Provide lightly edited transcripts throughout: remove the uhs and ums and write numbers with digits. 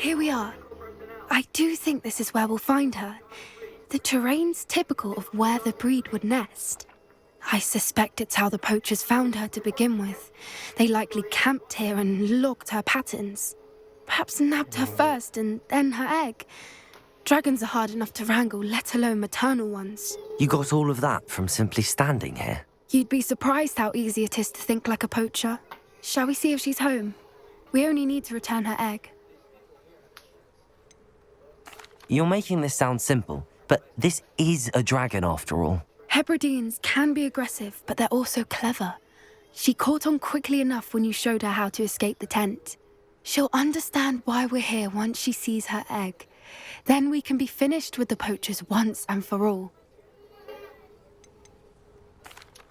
here we are. I do think this is where we'll find her. The terrain's typical of where the breed would nest. I suspect it's how the poachers found her to begin with. They likely camped here and logged her patterns. Perhaps nabbed her first and then her egg. Dragons are hard enough to wrangle, let alone maternal ones. You got all of that from simply standing here? You'd be surprised how easy it is to think like a poacher. Shall we see if she's home? We only need to return her egg. You're making this sound simple, but this is a dragon after all. Hebrideans can be aggressive, but they're also clever. She caught on quickly enough when you showed her how to escape the tent. She'll understand why we're here once she sees her egg. Then we can be finished with the poachers once and for all.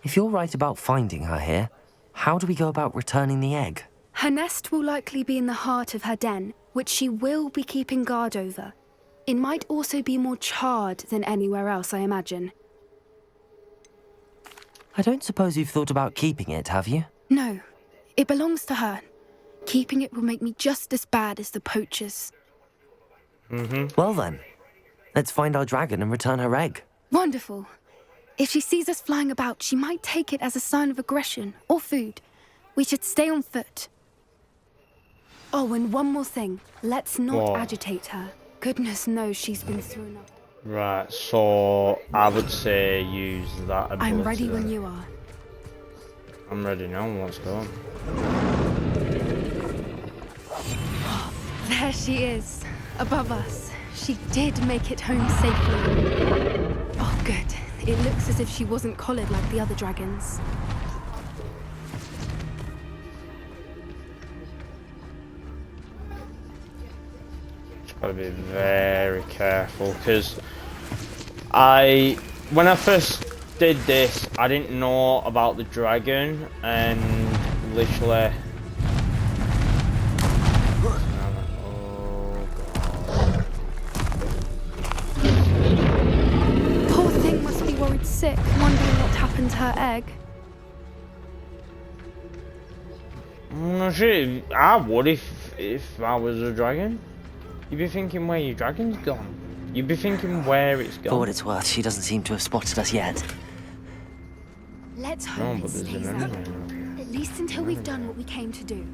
If you're right about finding her here, how do we go about returning the egg? Her nest will likely be in the heart of her den, which she will be keeping guard over. It might also be more charred than anywhere else, I imagine. I don't suppose you've thought about keeping it, have you? No, it belongs to her. Keeping it will make me just as bad as the poachers. Well then, let's find our dragon and return her egg. Wonderful. If she sees us flying about, she might take it as a sign of aggression or food. We should stay on foot. Oh, and one more thing. Let's not agitate her. Goodness knows she's been through enough. Right, so I would say use that ability. I'm ready when you are. I'm ready now, let's go. There she is, above us. She did make it home safely. Oh, good. It looks as if she wasn't collared like the other dragons. Gotta be very careful, because when I first did this, I didn't know about the dragon, and literally... Oh god. Poor thing must be worried sick, wondering what happened to her egg. No shit, I would if I was a dragon. You'd be thinking where your dragon's gone. You'd be thinking where it's gone. For what it's worth, she doesn't seem to have spotted us yet. Let's hope No, it but there's stays an that way. enemy. At least until we've done what we came to do.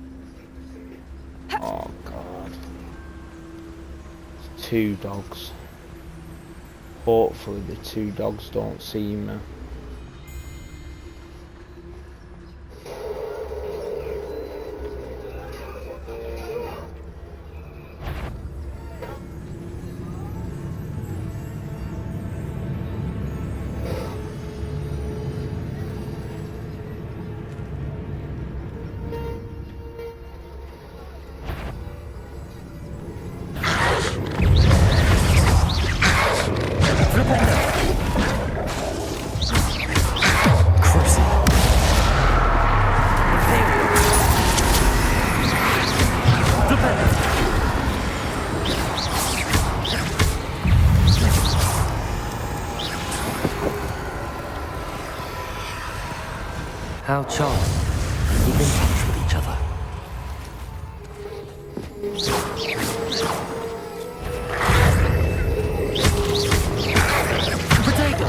Oh god. It's 2 dogs. Hopefully the 2 dogs don't see me. How charming. Keep in touch with each other. Potato!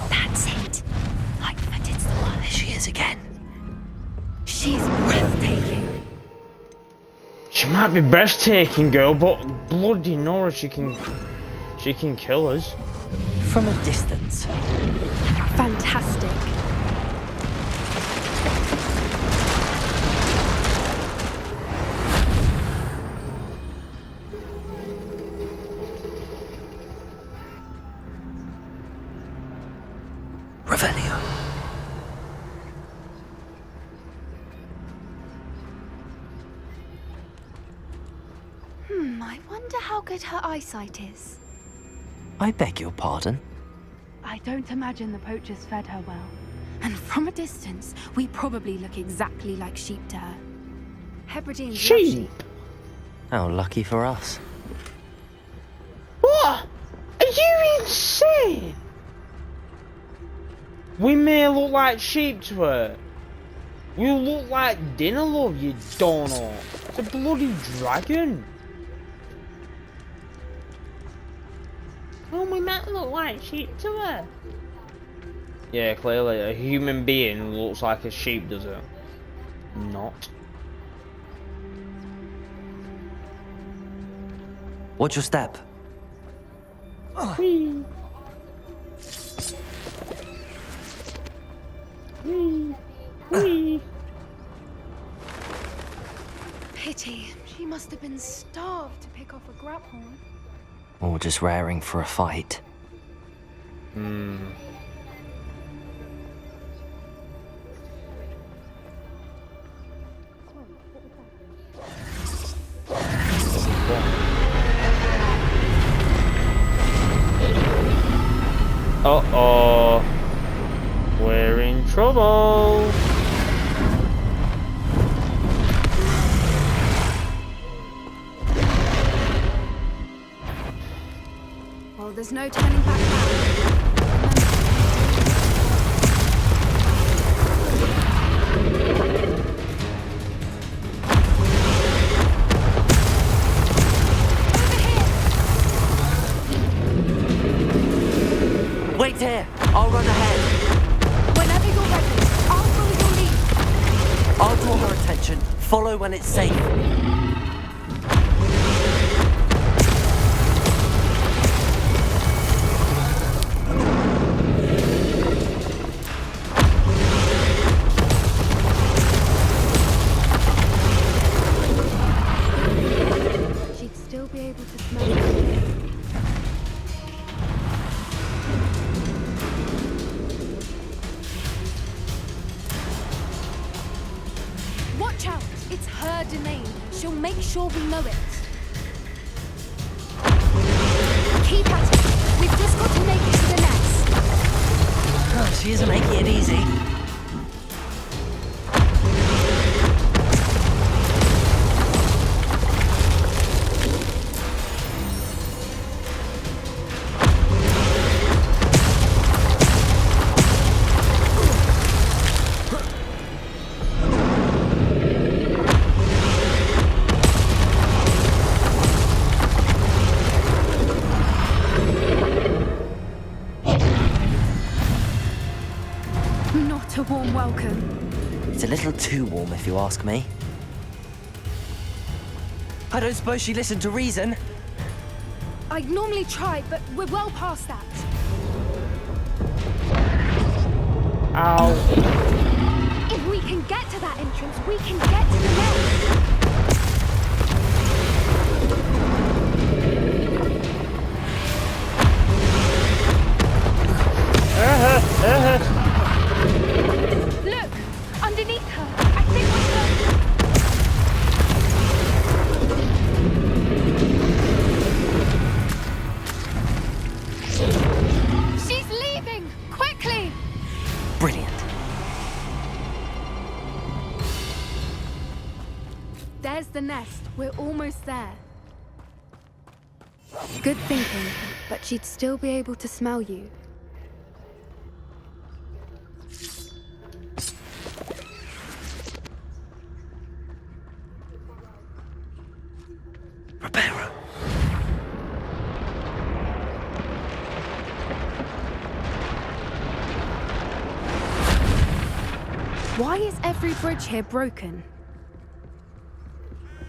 That's it. Lightfoot, it's the one. There she is again. She's breathtaking. She might be breathtaking, girl, but bloody Nora, she can kill us. From a distance. Fantastic. Revelio. I wonder how good her eyesight is. I beg your pardon? I don't imagine the poachers fed her well. And from a distance, we probably look exactly like sheep to her. Hebrideans love Sheep? How lucky for us. What? Are you insane? We may look like sheep to her. You look like dinner, love, you donut. It's a bloody dragon. Well, we might look like sheep to her. Yeah, clearly a human being looks like a sheep, does it? Not. Watch your step. Whee. Whee. Whee. Pity. She must have been starved to pick off a grabhorn. Or just raring for a fight. Uh-oh. We're in trouble. Well, there's no turning back now. Wait here! I'll run ahead. Whenever you're ready, I'll follow your lead. I'll draw her attention. Follow when it's safe. She'd still be able to smell it. Watch out! It's her domain. She'll make sure we know it. Keep at it. We've just got to make it to the nest. Oh, she isn't making it easy. Not a warm welcome. It's a little too warm, if you ask me. I don't suppose she listened to reason. I'd normally try, but we're well past that. Ow. If we can get to that entrance, we can get to the nest. Look! Underneath her! I think we're She's leaving! Quickly! Brilliant. There's the nest. We're almost there. Good thinking, but she'd still be able to smell you. Prepare her. Why is every bridge here broken?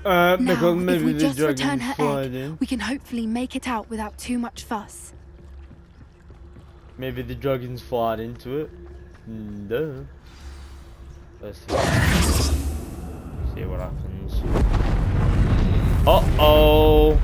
Because Now, if maybe we the just return dragon's her flying egg, in. we can hopefully make it out without too much fuss. Maybe the dragon's flying into it. Duh. Let's see. See what happens. Uh-oh.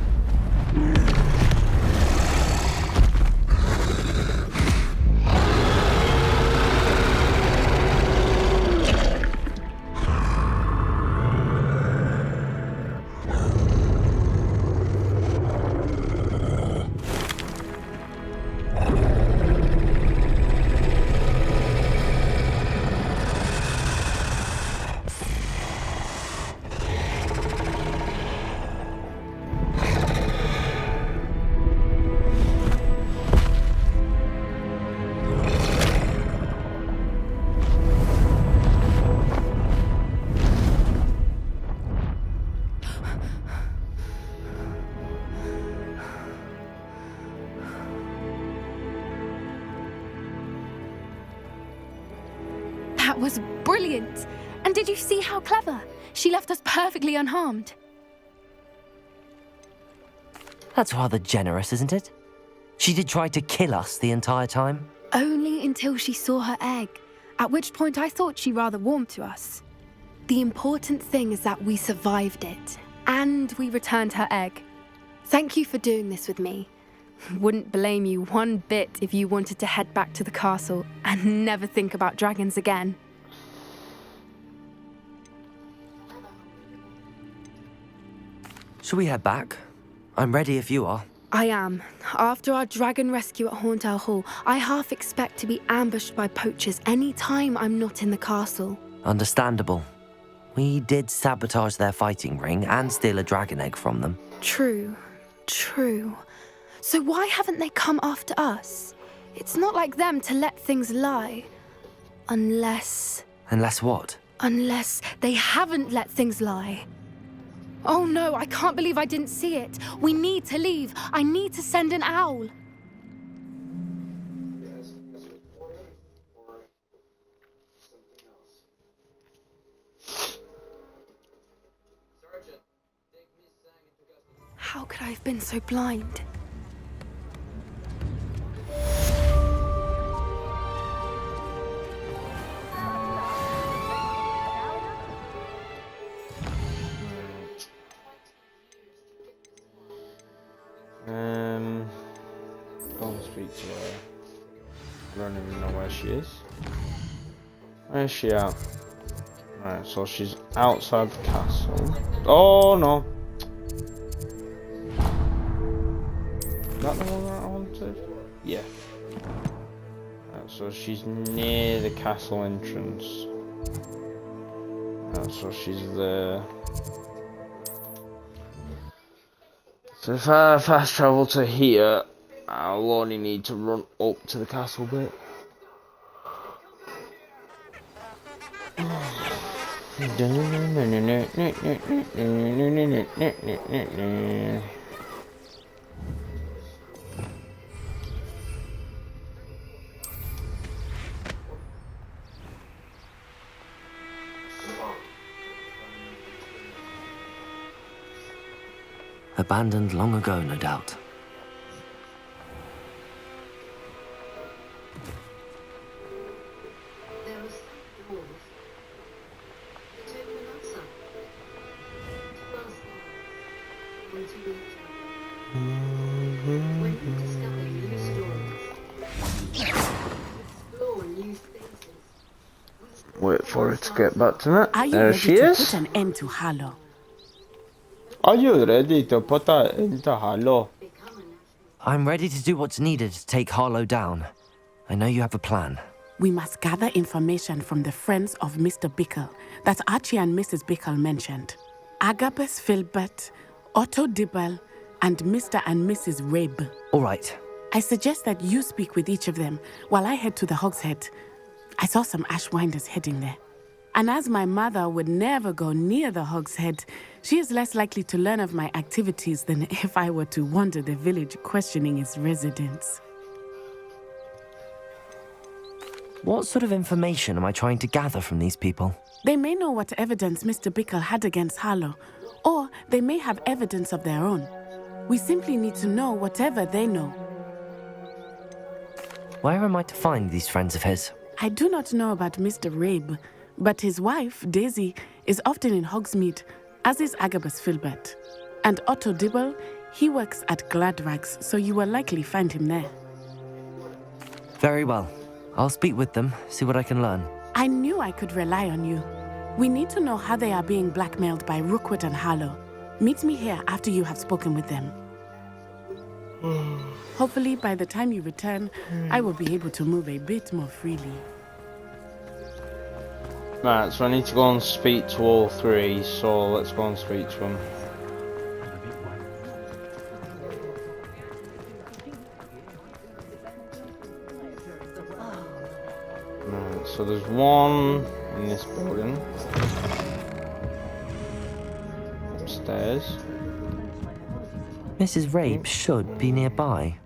That was brilliant. And did you see how clever? She left us perfectly unharmed. That's rather generous, isn't it? She did try to kill us the entire time. Only until she saw her egg, at which point I thought she rather warmed to us. The important thing is that we survived it, and we returned her egg. Thank you for doing this with me. Wouldn't blame you one bit if you wanted to head back to the castle and never think about dragons again. Shall we head back? I'm ready if you are. I am. After our dragon rescue at Hauntel Hall, I half expect to be ambushed by poachers any time I'm not in the castle. Understandable. We did sabotage their fighting ring and steal a dragon egg from them. True. So why haven't they come after us? It's not like them to let things lie. Unless what? Unless they haven't let things lie. Oh no, I can't believe I didn't see it. We need to leave. I need to send an owl. How could I have been so blind? Go and speak to her. I don't even know where she is. Where is she at? Right, so she's outside the castle. Oh no! Is that the one that I wanted? Yeah. Right, so she's near the castle entrance. Right, so she's there. So if I fast travel to here, I'll only need to run up to the castle bit. Abandoned long ago, no doubt. There are some doors that open outside to us and to each other. When you discover new stories, explore new spaces. Wait for her to get back to me. Are you There ready she to is. put an end to Harlow? Are you ready to put that into Harlow? I'm ready to do what's needed to take Harlow down. I know you have a plan. We must gather information from the friends of Mr. Bickle that Archie and Mrs. Bickle mentioned. Agabus Filbert, Otto Dibble, and Mr. and Mrs. Rabe. All right. I suggest that you speak with each of them while I head to the Hogshead. I saw some Ashwinders heading there. And as my mother would never go near the Hogshead, she is less likely to learn of my activities than if I were to wander the village questioning its residents. What sort of information am I trying to gather from these people? They may know what evidence Mr. Bickle had against Harlow, or they may have evidence of their own. We simply need to know whatever they know. Where am I to find these friends of his? I do not know about Mr. Rabe, but his wife, Daisy, is often in Hogsmeade, as is Agabus Filbert. And Otto Dibble, he works at Gladrags, so you will likely find him there. Very well. I'll speak with them, see what I can learn. I knew I could rely on you. We need to know how they are being blackmailed by Rookwood and Harlow. Meet me here after you have spoken with them. Hopefully, by the time you return, I will be able to move a bit more freely. Right, so I need to go and speak to all three, so let's go and speak to them. Right, so there's one in this building. Upstairs. Mrs. Rabe should be nearby.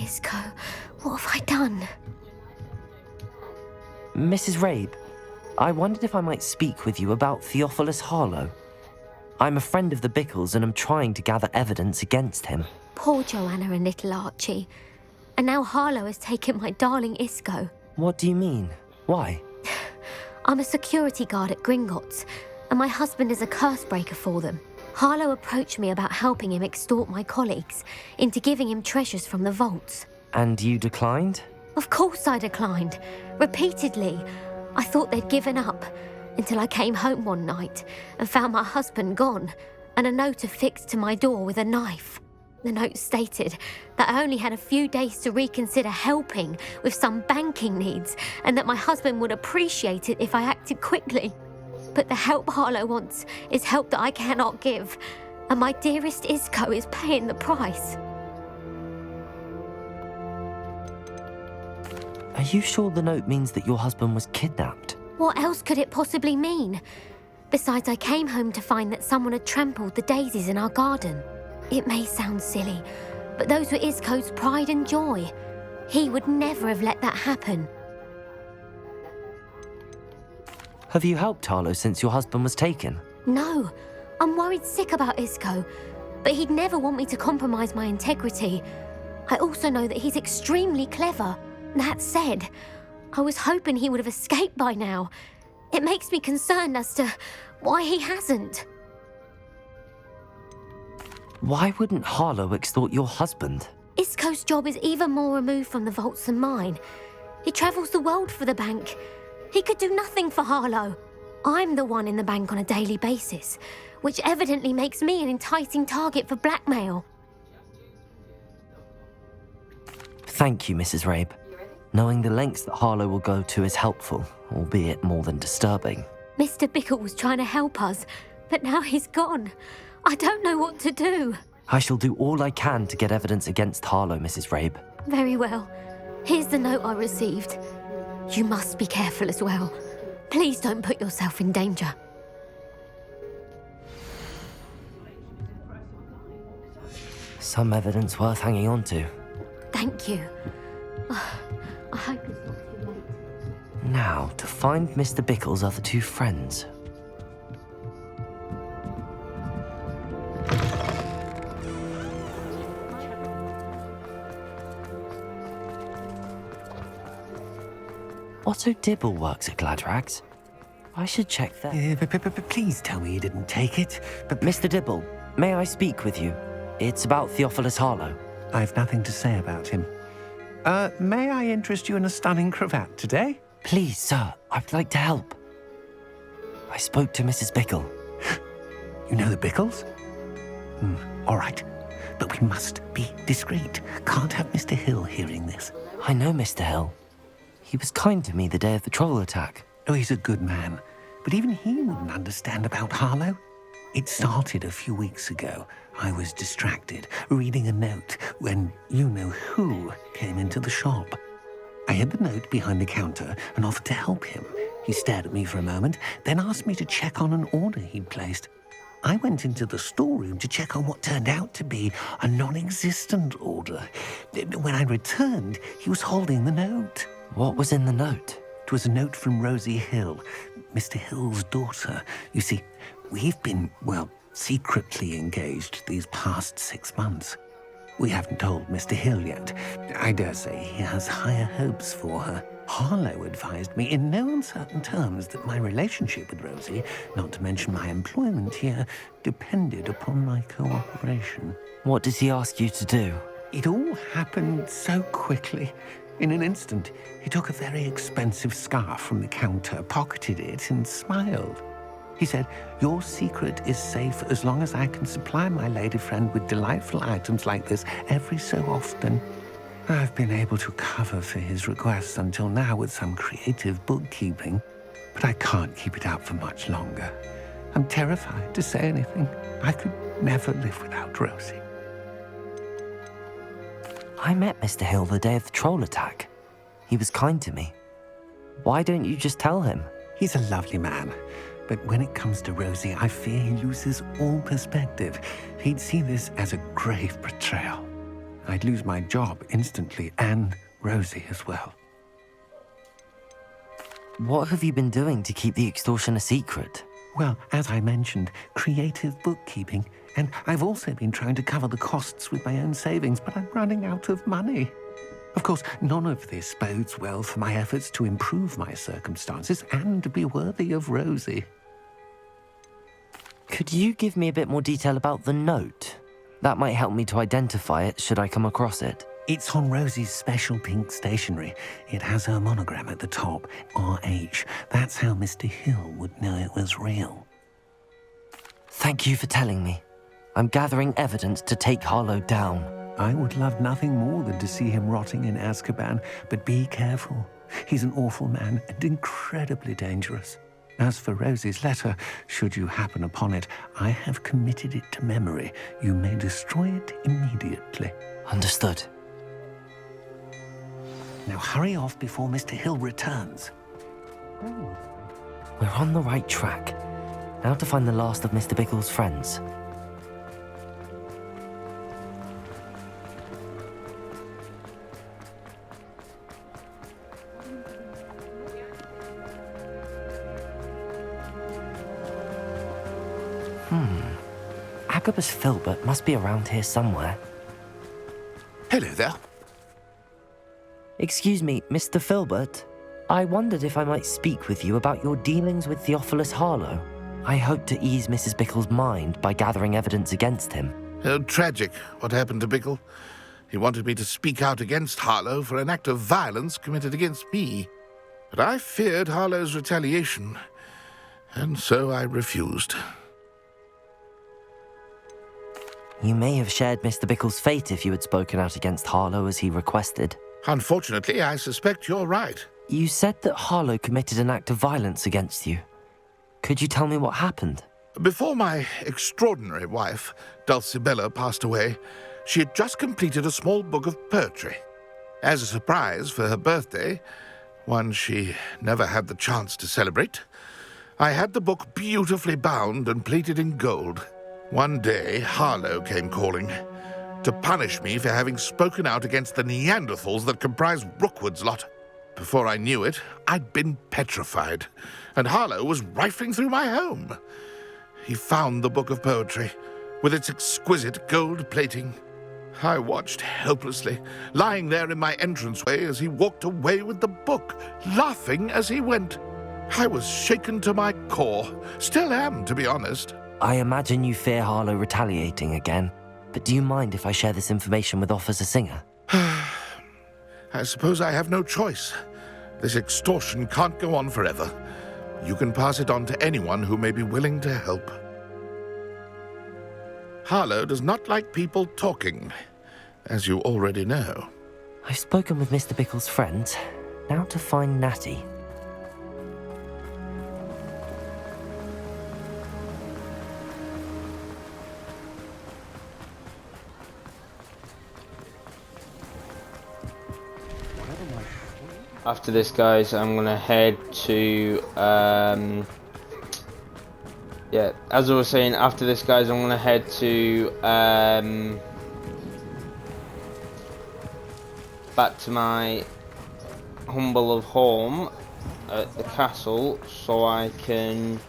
Isco, what have I done? Mrs. Rabe, I wondered if I might speak with you about Theophilus Harlow. I'm a friend of the Bickles and I'm trying to gather evidence against him. Poor Joanna and little Archie. And now Harlow has taken my darling Isco. What do you mean? Why? I'm a security guard at Gringotts, and my husband is a curse breaker for them. Harlow approached me about helping him extort my colleagues into giving him treasures from the vaults. And you declined? Of course I declined. Repeatedly. I thought they'd given up, until I came home one night and found my husband gone, and a note affixed to my door with a knife. The note stated that I only had a few days to reconsider helping with some banking needs, and that my husband would appreciate it if I acted quickly. But the help Harlow wants is help that I cannot give, and my dearest Isco is paying the price. Are you sure the note means that your husband was kidnapped? What else could it possibly mean? Besides, I came home to find that someone had trampled the daisies in our garden. It may sound silly, but those were Isco's pride and joy. He would never have let that happen. Have you helped Harlow since your husband was taken? No, I'm worried sick about Isco, but he'd never want me to compromise my integrity. I also know that he's extremely clever. That said, I was hoping he would have escaped by now. It makes me concerned as to why he hasn't. Why wouldn't Harlow extort your husband? Isco's job is even more removed from the vaults than mine. He travels the world for the bank. He could do nothing for Harlow. I'm the one in the bank on a daily basis, which evidently makes me an enticing target for blackmail. Thank you, Mrs. Rabe. Knowing the lengths that Harlow will go to is helpful, albeit more than disturbing. Mr. Bickle was trying to help us, but now he's gone. I don't know what to do. I shall do all I can to get evidence against Harlow, Mrs. Rabe. Very well. Here's the note I received. You must be careful as well. Please don't put yourself in danger. Some evidence worth hanging on to. Thank you. I hope it's not too late. Now, to find Mr. Bickle's other two friends. Otto Dibble works at Gladrags. I should check that. Please tell me you didn't take it. But Mr. Dibble, may I speak with you? It's about Theophilus Harlow. I've nothing to say about him. May I interest you in a stunning cravat today? Please, sir, I'd like to help. I spoke to Mrs. Bickle. You know the Bickles? All right. But we must be discreet. Can't have Mr. Hill hearing this. I know Mr. Hill. He was kind to me the day of the troll attack. Oh, he's a good man. But even he wouldn't understand about Harlow. It started a few weeks ago. I was distracted, reading a note, when you-know-who came into the shop. I hid the note behind the counter and offered to help him. He stared at me for a moment, then asked me to check on an order he'd placed. I went into the storeroom to check on what turned out to be a non-existent order. When I returned, he was holding the note. What was in the note? It was a note from Rosie Hill, Mr. Hill's daughter. You see, we've been, secretly engaged these past 6 months. We haven't told Mr. Hill yet. I dare say he has higher hopes for her. Harlow advised me in no uncertain terms that my relationship with Rosie, not to mention my employment here, depended upon my cooperation. What does he ask you to do? It all happened so quickly. In an instant, he took a very expensive scarf from the counter, pocketed it, and smiled. He said, "Your secret is safe as long as I can supply my lady friend with delightful items like this every so often." I've been able to cover for his requests until now with some creative bookkeeping, but I can't keep it up for much longer. I'm terrified to say anything. I could never live without Rosie. I met Mr. Hill the day of the troll attack. He was kind to me. Why don't you just tell him? He's a lovely man, but when it comes to Rosie, I fear he loses all perspective. He'd see this as a grave betrayal. I'd lose my job instantly, and Rosie as well. What have you been doing to keep the extortion a secret? Well, as I mentioned, creative bookkeeping. And I've also been trying to cover the costs with my own savings, but I'm running out of money. Of course, none of this bodes well for my efforts to improve my circumstances and be worthy of Rosie. Could you give me a bit more detail about the note? That might help me to identify it should I come across it. It's on Rosie's special pink stationery. It has her monogram at the top, RH. That's how Mr. Hill would know it was real. Thank you for telling me. I'm gathering evidence to take Harlow down. I would love nothing more than to see him rotting in Azkaban, but be careful. He's an awful man and incredibly dangerous. As for Rosie's letter, should you happen upon it, I have committed it to memory. You may destroy it immediately. Understood. Now hurry off before Mr. Hill returns. We're on the right track. Now to find the last of Mr. Bickle's friends. Agabus Filbert must be around here somewhere. Hello there. Excuse me, Mr. Filbert. I wondered if I might speak with you about your dealings with Theophilus Harlow. I hope to ease Mrs. Bickle's mind by gathering evidence against him. Oh, tragic what happened to Bickle. He wanted me to speak out against Harlow for an act of violence committed against me. But I feared Harlow's retaliation, and so I refused. You may have shared Mr. Bickle's fate if you had spoken out against Harlow as he requested. Unfortunately, I suspect you're right. You said that Harlow committed an act of violence against you. Could you tell me what happened? Before my extraordinary wife, Dulcibella, passed away, she had just completed a small book of poetry. As a surprise for her birthday, one she never had the chance to celebrate, I had the book beautifully bound and plated in gold. One day, Harlow came calling to punish me for having spoken out against the Neanderthals that comprise Rookwood's lot. Before I knew it, I'd been petrified, and Harlow was rifling through my home. He found the book of poetry, with its exquisite gold plating. I watched helplessly, lying there in my entranceway as he walked away with the book, laughing as he went. I was shaken to my core, still am, to be honest. I imagine you fear Harlow retaliating again, but do you mind if I share this information with Officer Singer? I suppose I have no choice. This extortion can't go on forever. You can pass it on to anyone who may be willing to help. Harlow does not like people talking, as you already know. I've spoken with Mr. Bickle's friends. Now to find Natty. After this, guys, I'm gonna head to yeah, as I was saying, after this, guys, I'm gonna head to back to my humble of home at the castle, so I can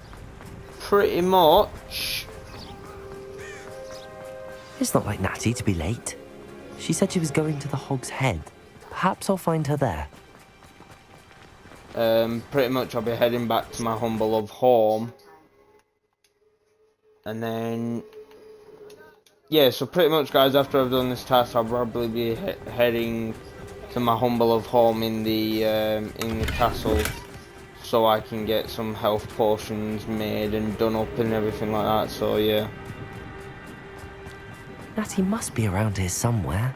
pretty much. It's not like Natty to be late. She said she was going to the Hog's Head. Perhaps I'll find her there. Pretty much I'll be heading back to my humble of home, and then yeah, so pretty much, guys, after I've done this task, I'll probably be heading to my humble of home in the castle, so I can get some health potions made and done up and everything like that. So yeah, Natty must be around here somewhere.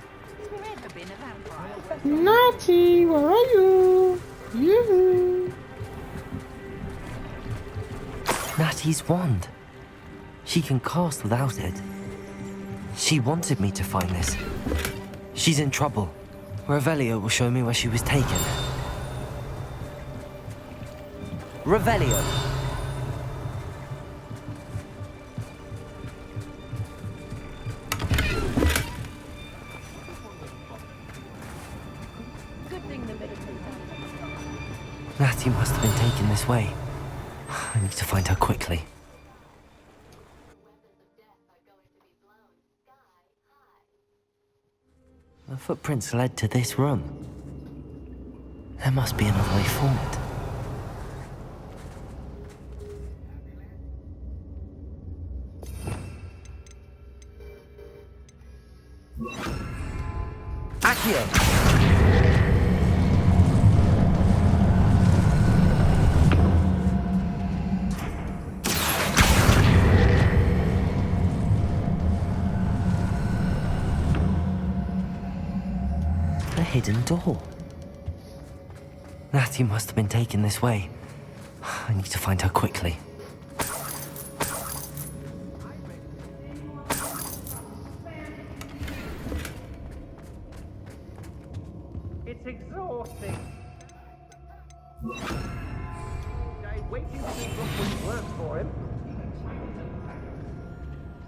Natty, where are you? You. Natty's wand. She can cast without it. She wanted me to find this. She's in trouble. Revelio will show me where she was taken. Revelio! Natty must have been taken this way. I need to find her quickly. The footprints led to this room. There must be another way forward. Accio! A hidden door. Natty must have been taken this way. I need to find her quickly. It's exhausting. Waiting to see what works for him.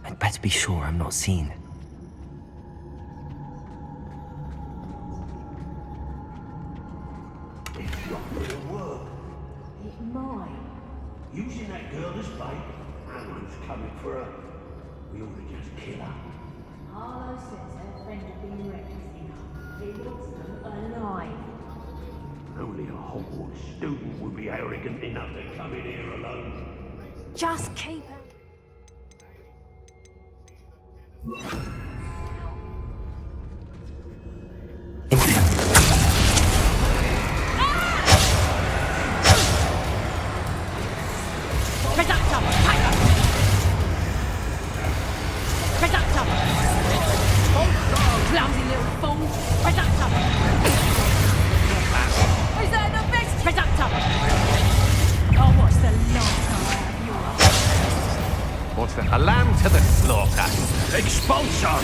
I'd better be sure I'm not seen. It's mine. Using that girl as bait, Aaron's coming for her. We ought to just kill her. Harlow says her friend had been reckless enough. He wants them alive. Only a Hogwarts student would be arrogant enough to come in here alone. Just keep it. Clumsy little fool! Reductor! Is that the best? Reductor! Oh, what's the last time you are? What's that? A lamb to the slaughter. Expulsion!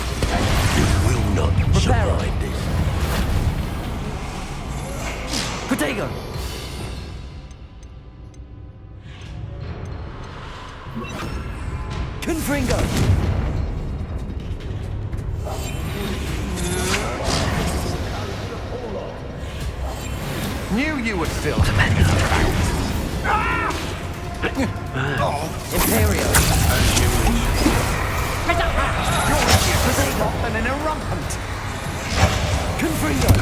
You will not survive this. Protego! Confringo! Knew you would still. Imperio! Protego and an irrumpent. Confringo!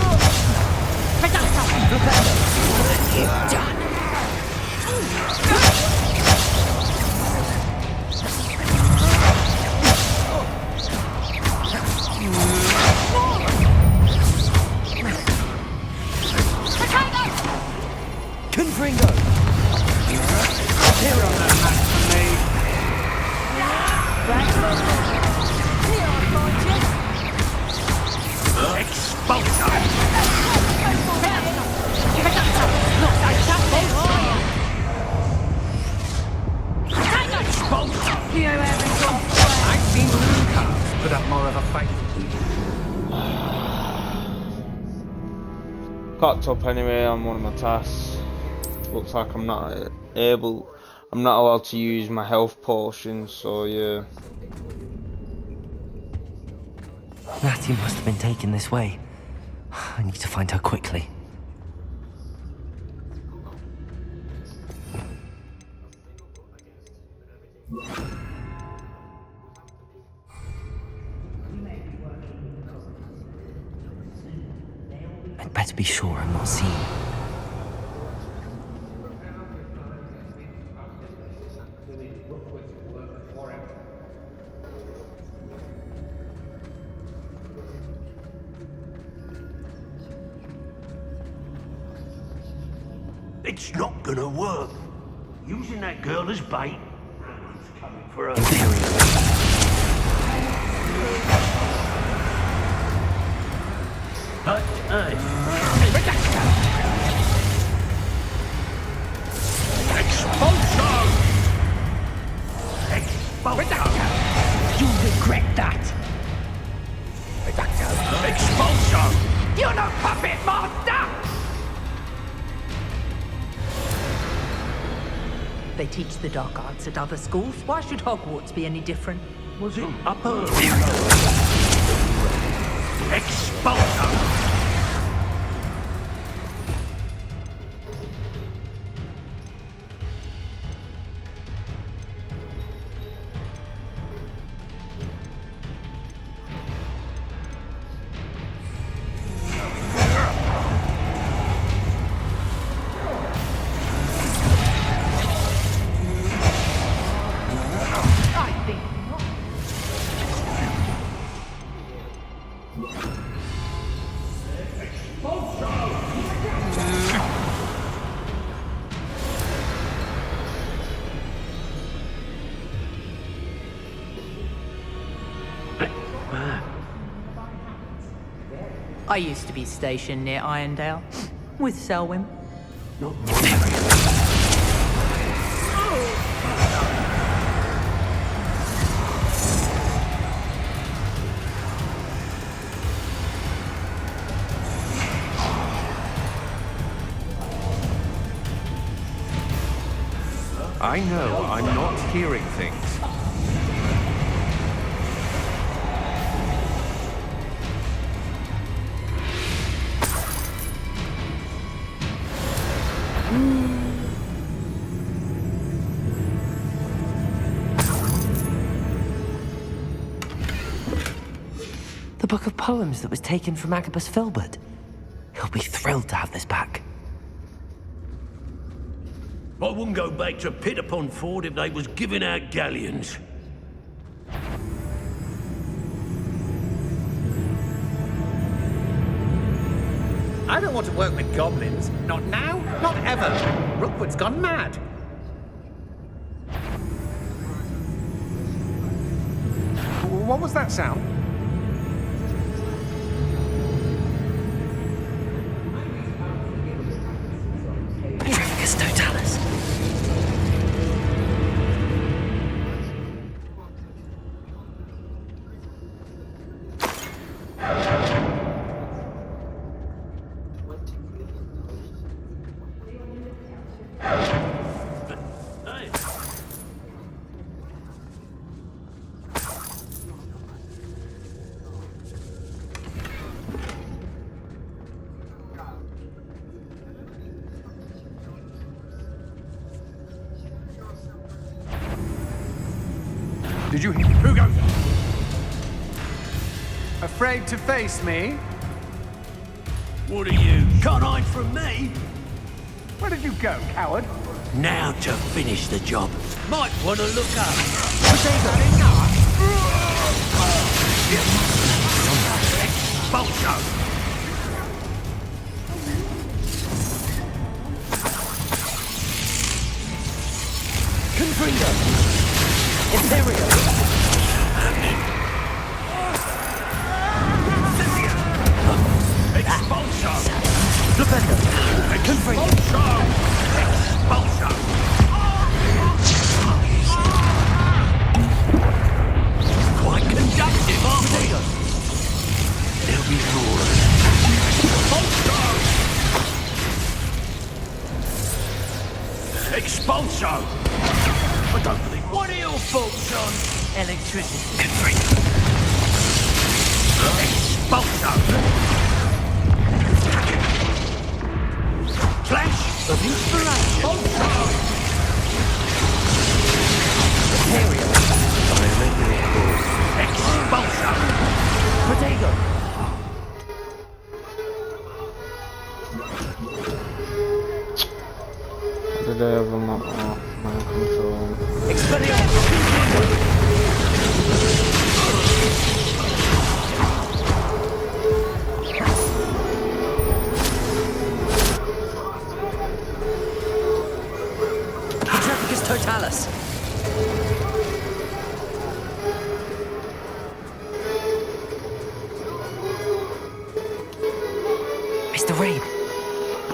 Confringo! Here on that match for me. Expulsion! I've seen Lucas put up more of a fight. Caught up anyway on one of my tasks. Looks like I'm not allowed to use my health potions, so yeah. Natty must have been taken this way. I need to find her quickly. I'd better be sure I'm not seen. It's not gonna work. Using that girl as bait, Aaron's coming for her. But, Expulsion! Expulsion! You regret that! Expulsion! You're no puppet master! They teach the dark arts at other schools. Why should Hogwarts be any different? Was it upper? Expulsion! I used to be stationed near Irondale with Selwyn. I know I'm not hearing things. The book of poems that was taken from Agabus Filbert. He'll be thrilled to have this back. I wouldn't go back to Pit upon Ford if they was giving out galleons. I don't want to work with goblins. Not now, not ever. Rookwood's gone mad. What was that sound? Petrificus totalis. Did you... Who goes? Afraid to face me? What are you? Can't hide from me? Where did you go, coward? Now to finish the job. Might want to look up. Bolsho! Confringo! Imperial! Expulso! Flipendo! Confringo! Expulso! Quite conductive, aren't we? There'll be more. Expulso! Expulso! I don't believe. What are your thoughts on electricity? Confringo! Expulso! Flash of inspiration! Imperial! Expulso! Protego! Did I ever not mind control? Petrificus totalis! Mr. Rabe,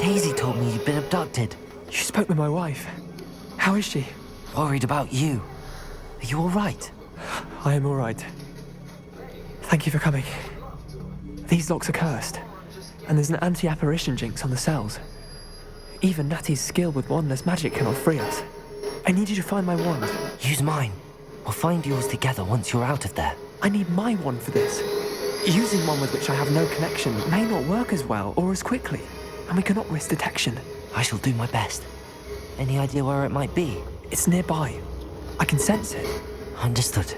Daisy told me you'd been abducted. You spoke with my wife. How is she? Worried about you. Are you all right? I am all right. Thank you for coming. These locks are cursed, and there's an anti-apparition jinx on the cells. Even Natty's skill with wandless magic cannot free us. I need you to find my wand. Use mine. We'll find yours together once you're out of there. I need my wand for this. Using one with which I have no connection may not work as well or as quickly, and we cannot risk detection. I shall do my best. Any idea where it might be? It's nearby. I can sense it. Understood.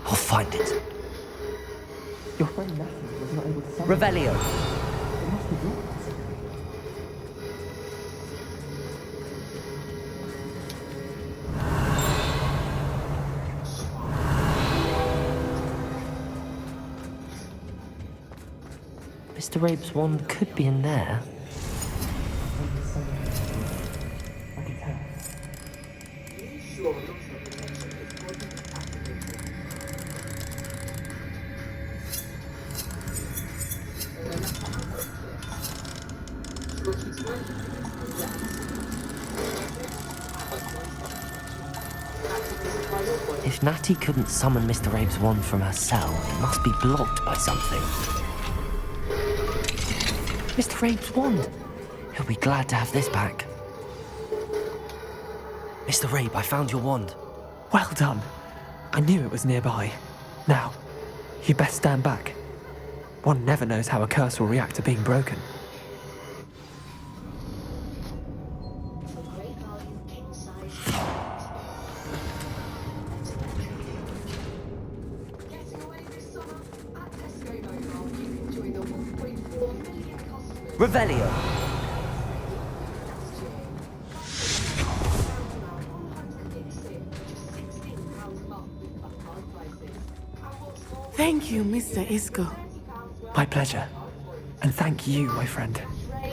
I'll find it. Your friend Natty was not able to summon Revelio. it. Must be blocked. Mr. Rabe's wand could be in there. If Natty couldn't summon Mr. Abe's wand from her cell, it must be blocked by something. Mr. Abe's wand! He'll be glad to have this back. Mr. Abe, I found your wand. Well done. I knew it was nearby. Now, you best stand back. One never knows how a curse will react to being broken. Revelio! Thank you, Mr. Isco. My pleasure. And thank you, my friend.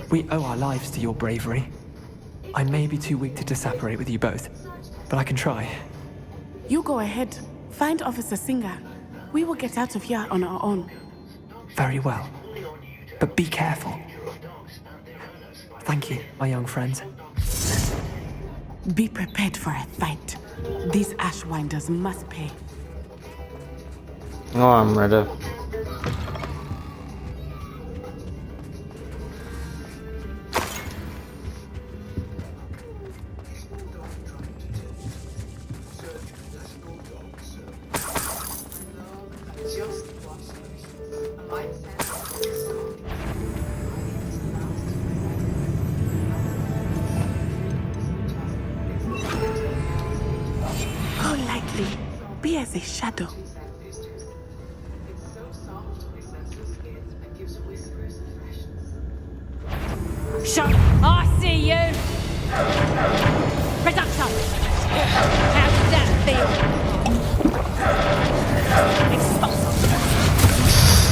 We owe our lives to your bravery. I may be too weak to disapparate with you both, but I can try. You go ahead. Find Officer Singer. We will get out of here on our own. Very well. But be careful. Thank you, my young friends. Be prepared for a fight. These Ashwinders must pay. Oh, I'm ready. Go lightly. Be as a shadow. Shut! I see you! Production! How does that feel? Expulsive!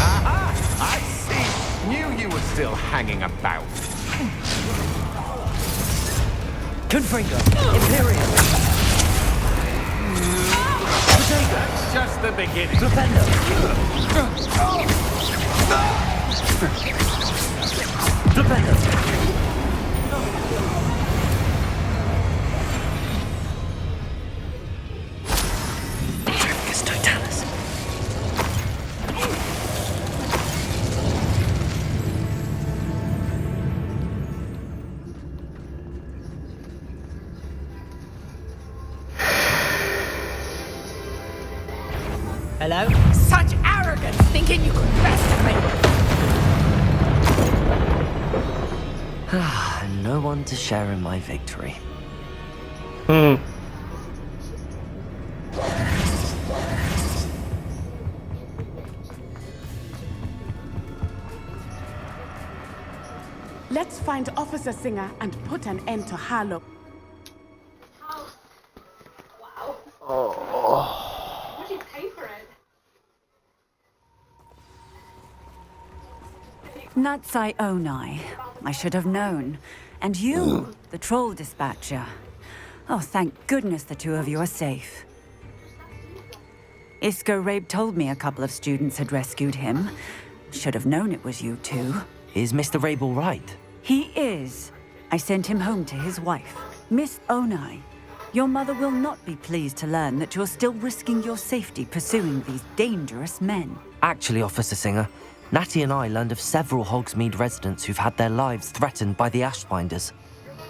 Aha! I see! Knew you were still hanging about. Confringo! Imperium! That's just the beginning. Defender! Defender! Triplicus Totalis. Hello? Such arrogance, thinking you could best me! And no one to share in my victory. Let's find Officer Singer and put an end to Harlow. What did you pay for it? Natsai Onai. I should have known. And you, the troll dispatcher. Oh, thank goodness the two of you are safe. Isco Rabe told me a couple of students had rescued him. Should have known it was you two. Is Mr. Rabe all right? He is. I sent him home to his wife, Miss Onai. Your mother will not be pleased to learn that you're still risking your safety pursuing these dangerous men. Actually, Officer Singer, Natty and I learned of several Hogsmeade residents who've had their lives threatened by the Ashwinders.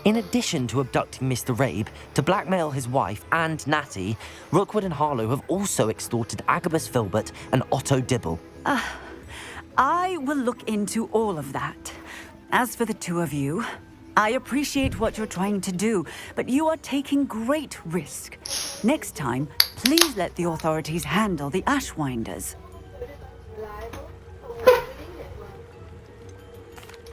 In addition to abducting Mr. Rabe to blackmail his wife and Natty, Rookwood and Harlow have also extorted Agabus Filbert and Otto Dibble. I will look into all of that. As for the two of you, I appreciate what you're trying to do, but you are taking great risk. Next time, please let the authorities handle the Ashwinders.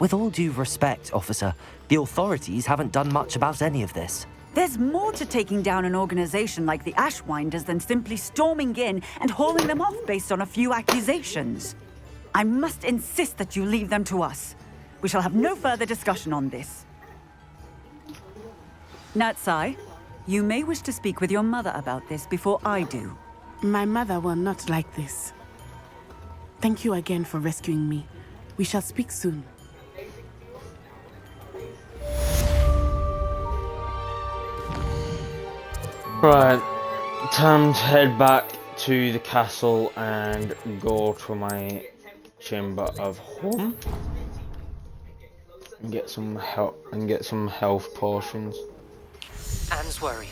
With all due respect, officer, the authorities haven't done much about any of this. There's more to taking down an organization like the Ashwinders than simply storming in and hauling them off based on a few accusations. I must insist that you leave them to us. We shall have no further discussion on this. Natsai, you may wish to speak with your mother about this before I do. My mother will not like this. Thank you again for rescuing me. We shall speak soon. Right, time to head back to the castle and go to my chamber of home and get some health potions. Anne's worried.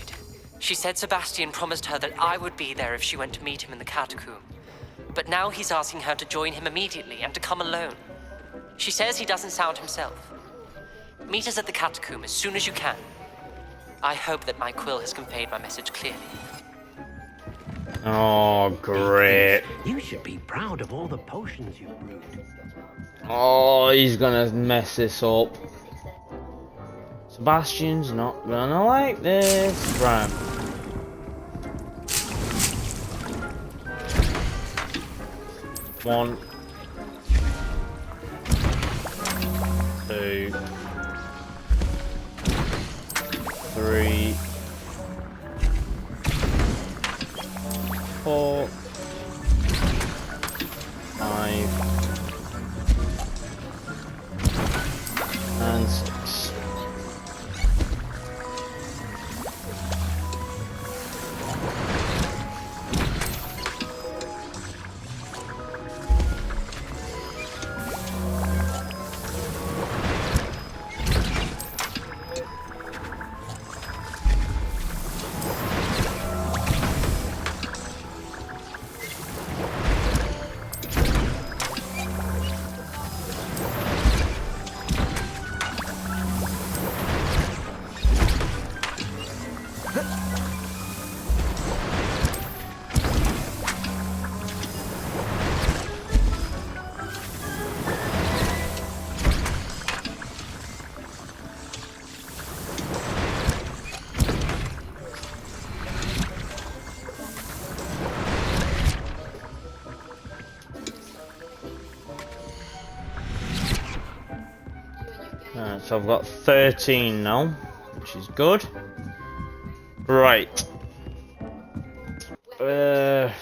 She said Sebastian promised her that I would be there if she went to meet him in the catacomb. But now he's asking her to join him immediately and to come alone. She says he doesn't sound himself. Meet us at the catacomb as soon as you can. I hope that my quill has conveyed my message clearly. Oh, great. You should be proud of all the potions you brewed. Oh, he's gonna mess this up. Sebastian's not gonna like this. Right. One. 2. 3. 4. 5. And 6. Alright, so I've got 13 now, which is good. Right. Right.